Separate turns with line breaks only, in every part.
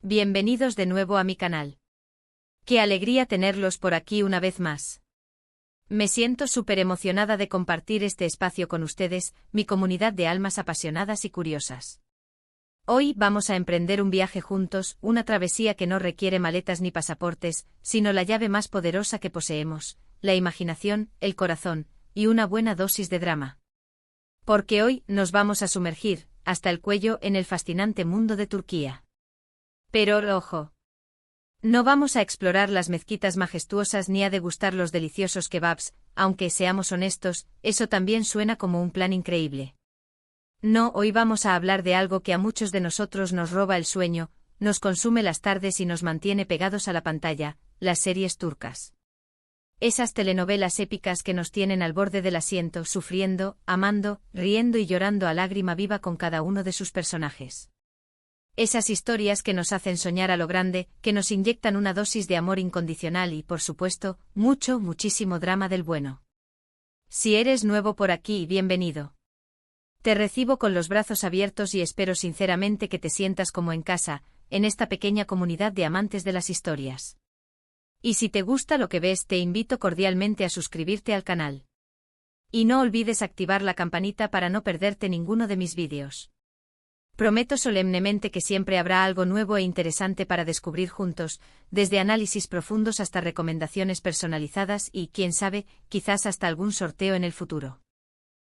Bienvenidos de nuevo a mi canal. Qué alegría tenerlos por aquí una vez más. Me siento súper emocionada de compartir este espacio con ustedes, mi comunidad de almas apasionadas y curiosas. Hoy vamos a emprender un viaje juntos, una travesía que no requiere maletas ni pasaportes, sino la llave más poderosa que poseemos, la imaginación, el corazón, y una buena dosis de drama. Porque hoy nos vamos a sumergir, hasta el cuello, en el fascinante mundo de Turquía. Pero, ojo. No vamos a explorar las mezquitas majestuosas ni a degustar los deliciosos kebabs, aunque seamos honestos, eso también suena como un plan increíble. No, hoy vamos a hablar de algo que a muchos de nosotros nos roba el sueño, nos consume las tardes y nos mantiene pegados a la pantalla, las series turcas. Esas telenovelas épicas que nos tienen al borde del asiento, sufriendo, amando, riendo y llorando a lágrima viva con cada uno de sus personajes. Esas historias que nos hacen soñar a lo grande, que nos inyectan una dosis de amor incondicional y, por supuesto, muchísimo drama del bueno. Si eres nuevo por aquí, bienvenido. Te recibo con los brazos abiertos y espero sinceramente que te sientas como en casa, en esta pequeña comunidad de amantes de las historias. Y si te gusta lo que ves, te invito cordialmente a suscribirte al canal. Y no olvides activar la campanita para no perderte ninguno de mis vídeos. Prometo solemnemente que siempre habrá algo nuevo e interesante para descubrir juntos, desde análisis profundos hasta recomendaciones personalizadas y, quién sabe, quizás hasta algún sorteo en el futuro.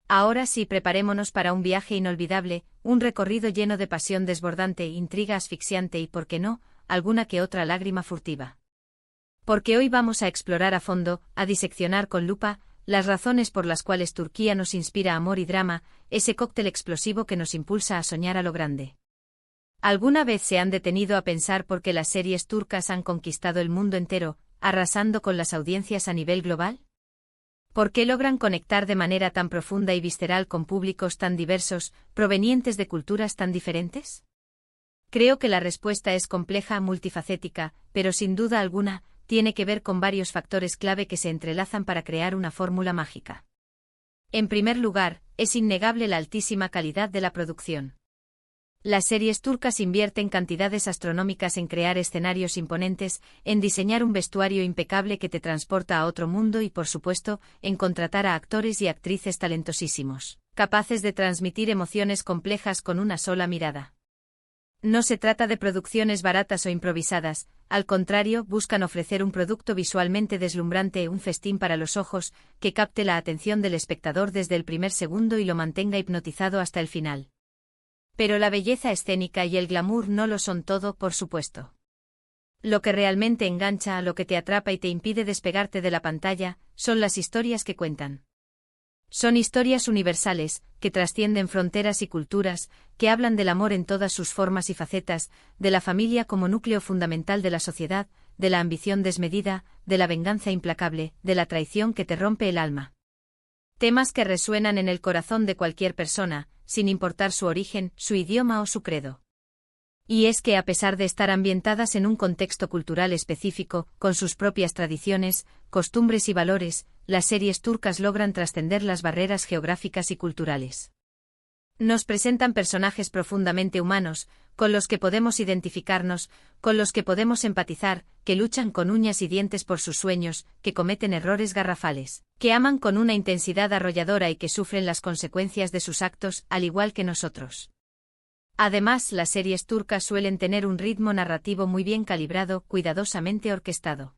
Ahora sí, preparémonos para un viaje inolvidable, un recorrido lleno de pasión desbordante, intriga asfixiante y, por qué no, alguna que otra lágrima furtiva. Porque hoy vamos a explorar a fondo, a diseccionar con lupa, las razones por las cuales Turquía nos inspira amor y drama, ese cóctel explosivo que nos impulsa a soñar a lo grande. ¿Alguna vez se han detenido a pensar por qué las series turcas han conquistado el mundo entero, arrasando con las audiencias a nivel global? ¿Por qué logran conectar de manera tan profunda y visceral con públicos tan diversos, provenientes de culturas tan diferentes? Creo que la respuesta es compleja, multifacética, pero sin duda alguna, tiene que ver con varios factores clave que se entrelazan para crear una fórmula mágica. En primer lugar, es innegable la altísima calidad de la producción. Las series turcas invierten cantidades astronómicas en crear escenarios imponentes, en diseñar un vestuario impecable que te transporta a otro mundo y, por supuesto, en contratar a actores y actrices talentosísimos, capaces de transmitir emociones complejas con una sola mirada. No se trata de producciones baratas o improvisadas, al contrario, buscan ofrecer un producto visualmente deslumbrante, un festín para los ojos, que capte la atención del espectador desde el primer segundo y lo mantenga hipnotizado hasta el final. Pero la belleza escénica y el glamour no lo son todo, por supuesto. Lo que realmente engancha, lo que te atrapa y te impide despegarte de la pantalla, son las historias que cuentan. Son historias universales, que trascienden fronteras y culturas, que hablan del amor en todas sus formas y facetas, de la familia como núcleo fundamental de la sociedad, de la ambición desmedida, de la venganza implacable, de la traición que te rompe el alma. Temas que resuenan en el corazón de cualquier persona, sin importar su origen, su idioma o su credo. Y es que a pesar de estar ambientadas en un contexto cultural específico, con sus propias tradiciones, costumbres y valores, las series turcas logran trascender las barreras geográficas y culturales. Nos presentan personajes profundamente humanos, con los que podemos identificarnos, con los que podemos empatizar, que luchan con uñas y dientes por sus sueños, que cometen errores garrafales, que aman con una intensidad arrolladora y que sufren las consecuencias de sus actos, al igual que nosotros. Además, las series turcas suelen tener un ritmo narrativo muy bien calibrado, cuidadosamente orquestado.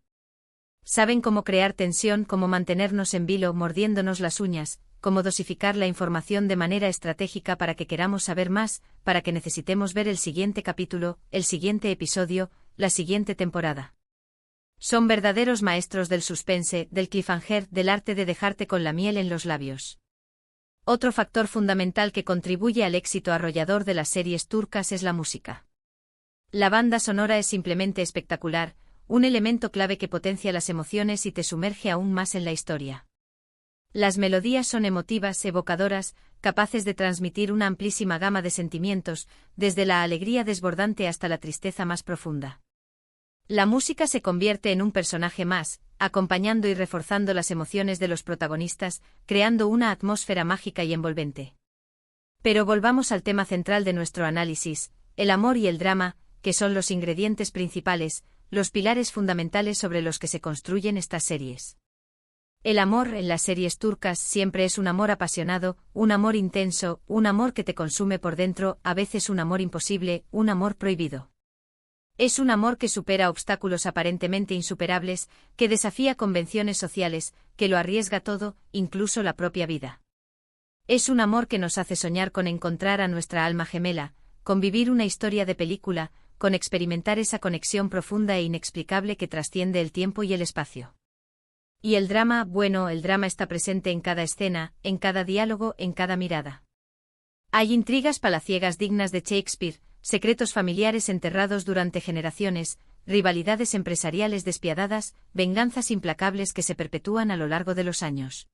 Saben cómo crear tensión, cómo mantenernos en vilo, mordiéndonos las uñas, cómo dosificar la información de manera estratégica para que queramos saber más, para que necesitemos ver el siguiente capítulo, el siguiente episodio, la siguiente temporada. Son verdaderos maestros del suspense, del cliffhanger, del arte de dejarte con la miel en los labios. Otro factor fundamental que contribuye al éxito arrollador de las series turcas es la música. La banda sonora es simplemente espectacular, un elemento clave que potencia las emociones y te sumerge aún más en la historia. Las melodías son emotivas, evocadoras, capaces de transmitir una amplísima gama de sentimientos, desde la alegría desbordante hasta la tristeza más profunda. La música se convierte en un personaje más, acompañando y reforzando las emociones de los protagonistas, creando una atmósfera mágica y envolvente. Pero volvamos al tema central de nuestro análisis, el amor y el drama, que son los ingredientes principales, los pilares fundamentales sobre los que se construyen estas series. El amor en las series turcas siempre es un amor apasionado, un amor intenso, un amor que te consume por dentro, a veces un amor imposible, un amor prohibido. Es un amor que supera obstáculos aparentemente insuperables, que desafía convenciones sociales, que lo arriesga todo, incluso la propia vida. Es un amor que nos hace soñar con encontrar a nuestra alma gemela, con vivir una historia de película, con experimentar esa conexión profunda e inexplicable que trasciende el tiempo y el espacio. Y el drama, bueno, el drama está presente en cada escena, en cada diálogo, en cada mirada. Hay intrigas palaciegas dignas de Shakespeare, secretos familiares enterrados durante generaciones, rivalidades empresariales despiadadas, venganzas implacables que se perpetúan a lo largo de los años.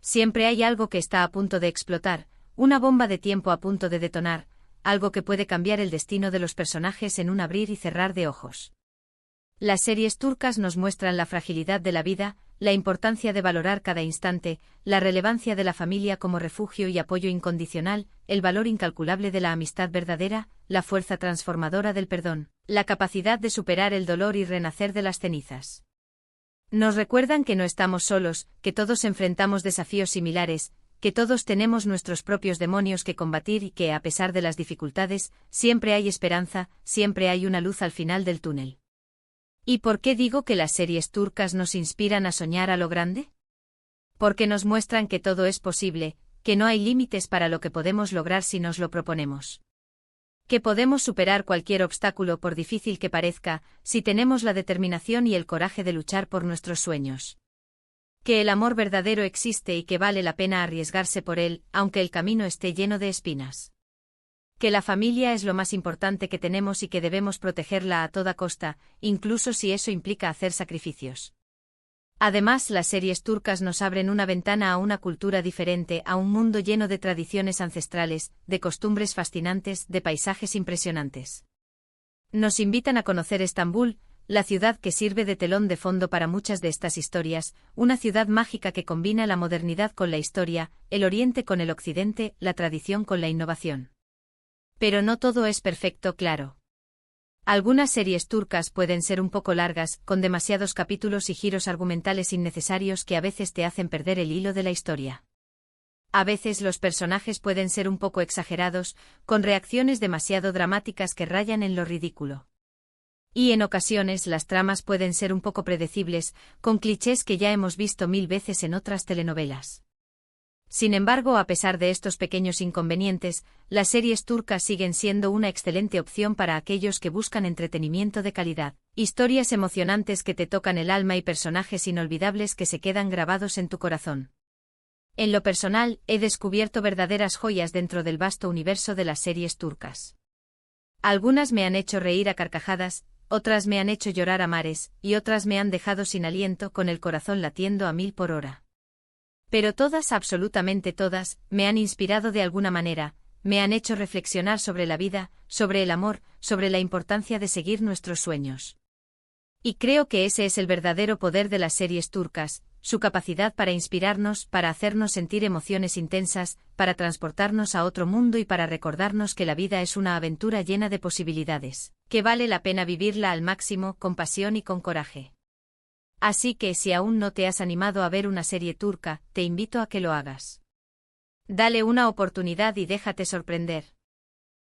Siempre hay algo que está a punto de explotar, una bomba de tiempo a punto de detonar, algo que puede cambiar el destino de los personajes en un abrir y cerrar de ojos. Las series turcas nos muestran la fragilidad de la vida, la importancia de valorar cada instante, la relevancia de la familia como refugio y apoyo incondicional, el valor incalculable de la amistad verdadera, la fuerza transformadora del perdón, la capacidad de superar el dolor y renacer de las cenizas. Nos recuerdan que no estamos solos, que todos enfrentamos desafíos similares, que todos tenemos nuestros propios demonios que combatir y que, a pesar de las dificultades, siempre hay esperanza, siempre hay una luz al final del túnel. ¿Y por qué digo que las series turcas nos inspiran a soñar a lo grande? Porque nos muestran que todo es posible, que no hay límites para lo que podemos lograr si nos lo proponemos. Que podemos superar cualquier obstáculo por difícil que parezca, si tenemos la determinación y el coraje de luchar por nuestros sueños. Que el amor verdadero existe y que vale la pena arriesgarse por él, aunque el camino esté lleno de espinas. Que la familia es lo más importante que tenemos y que debemos protegerla a toda costa, incluso si eso implica hacer sacrificios. Además, las series turcas nos abren una ventana a una cultura diferente, a un mundo lleno de tradiciones ancestrales, de costumbres fascinantes, de paisajes impresionantes. Nos invitan a conocer Estambul, la ciudad que sirve de telón de fondo para muchas de estas historias, una ciudad mágica que combina la modernidad con la historia, el oriente con el occidente, la tradición con la innovación. Pero no todo es perfecto, claro. Algunas series turcas pueden ser un poco largas, con demasiados capítulos y giros argumentales innecesarios que a veces te hacen perder el hilo de la historia. A veces los personajes pueden ser un poco exagerados, con reacciones demasiado dramáticas que rayan en lo ridículo. Y en ocasiones las tramas pueden ser un poco predecibles, con clichés que ya hemos visto 1000 veces en otras telenovelas. Sin embargo, a pesar de estos pequeños inconvenientes, las series turcas siguen siendo una excelente opción para aquellos que buscan entretenimiento de calidad, historias emocionantes que te tocan el alma y personajes inolvidables que se quedan grabados en tu corazón. En lo personal, he descubierto verdaderas joyas dentro del vasto universo de las series turcas. Algunas me han hecho reír a carcajadas, otras me han hecho llorar a mares, y otras me han dejado sin aliento con el corazón latiendo a 1000 por hora. Pero todas, absolutamente todas, me han inspirado de alguna manera, me han hecho reflexionar sobre la vida, sobre el amor, sobre la importancia de seguir nuestros sueños. Y creo que ese es el verdadero poder de las series turcas, su capacidad para inspirarnos, para hacernos sentir emociones intensas, para transportarnos a otro mundo y para recordarnos que la vida es una aventura llena de posibilidades, que vale la pena vivirla al máximo, con pasión y con coraje. Así que si aún no te has animado a ver una serie turca, te invito a que lo hagas. Dale una oportunidad y déjate sorprender.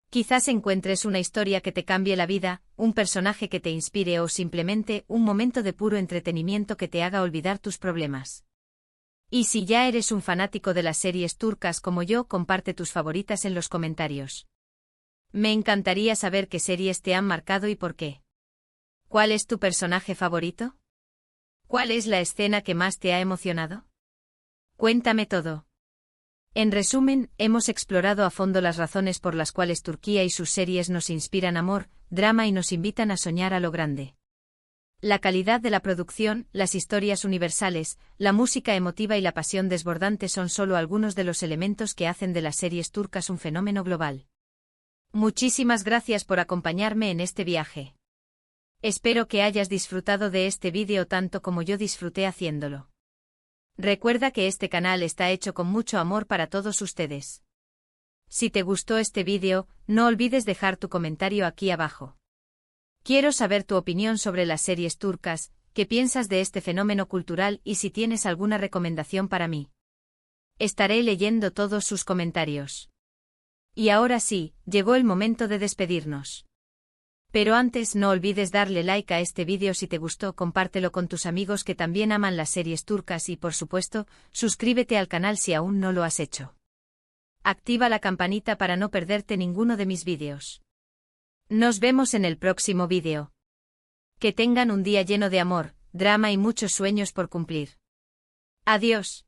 Quizás encuentres una historia que te cambie la vida, un personaje que te inspire o simplemente un momento de puro entretenimiento que te haga olvidar tus problemas. Y si ya eres un fanático de las series turcas como yo, comparte tus favoritas en los comentarios. Me encantaría saber qué series te han marcado y por qué. ¿Cuál es tu personaje favorito? ¿Cuál es la escena que más te ha emocionado? Cuéntame todo. En resumen, hemos explorado a fondo las razones por las cuales Turquía y sus series nos inspiran amor, drama y nos invitan a soñar a lo grande. La calidad de la producción, las historias universales, la música emotiva y la pasión desbordante son solo algunos de los elementos que hacen de las series turcas un fenómeno global. Muchísimas gracias por acompañarme en este viaje. Espero que hayas disfrutado de este vídeo tanto como yo disfruté haciéndolo. Recuerda que este canal está hecho con mucho amor para todos ustedes. Si te gustó este vídeo, no olvides dejar tu comentario aquí abajo. Quiero saber tu opinión sobre las series turcas, qué piensas de este fenómeno cultural y si tienes alguna recomendación para mí. Estaré leyendo todos sus comentarios. Y ahora sí, llegó el momento de despedirnos. Pero antes no olvides darle like a este vídeo si te gustó, compártelo con tus amigos que también aman las series turcas y por supuesto, suscríbete al canal si aún no lo has hecho. Activa la campanita para no perderte ninguno de mis vídeos. Nos vemos en el próximo vídeo. Que tengan un día lleno de amor, drama y muchos sueños por cumplir. Adiós.